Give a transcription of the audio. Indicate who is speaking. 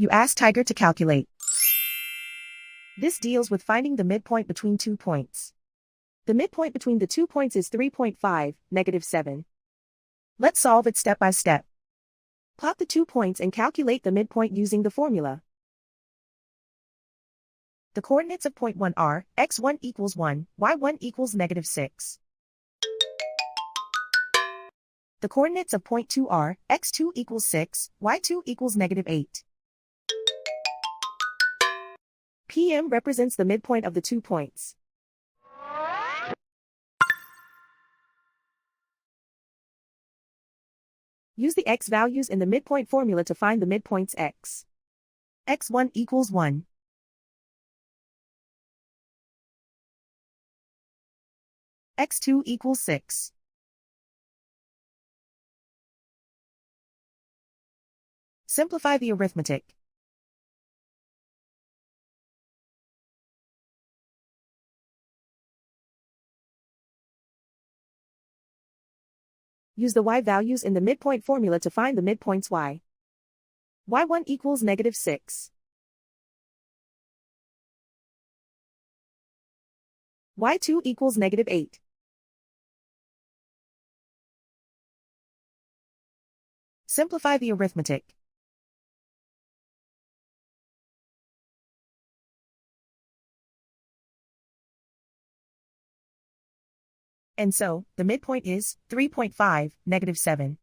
Speaker 1: You ask Tiger to calculate. This deals with finding the midpoint between 2 points. The midpoint between the 2 points is 3.5, -7. Let's solve it step by step. Plot the 2 points and calculate the midpoint using the formula. The coordinates of point 1 are x1 equals 1, y1 equals -6. The coordinates of point 2 are x2 equals 6, y2 equals -8. PM represents the midpoint of the 2 points. Use the x values in the midpoint formula to find the midpoints x. x1 equals 1. x2 equals 6. Simplify the arithmetic. Use the y values in the midpoint formula to find the midpoints y. y1 equals -6. y2 equals -8. Simplify the arithmetic. And so, the midpoint is 3.5, -7.